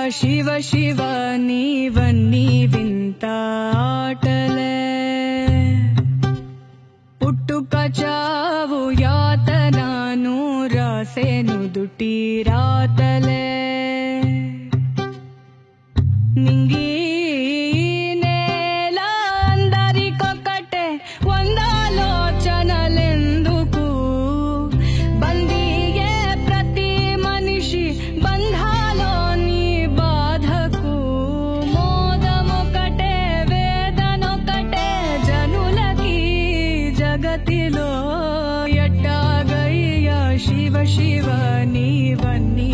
శివ శివ నీవన్నీ వింత ఆటలే పుట్టుక చావు యాతనాను రాసేను దుటి రాతలే నింగి నేల అందరికొకటే వందాలోచనలెందుకు బందీయే ప్రతి మనిషి బంధాలోని బాధకు మోదమొకటే వేదనొకటే జనులకి జగతిలో ఎట్టాగయ్యా శివ శివ నీవన్నీ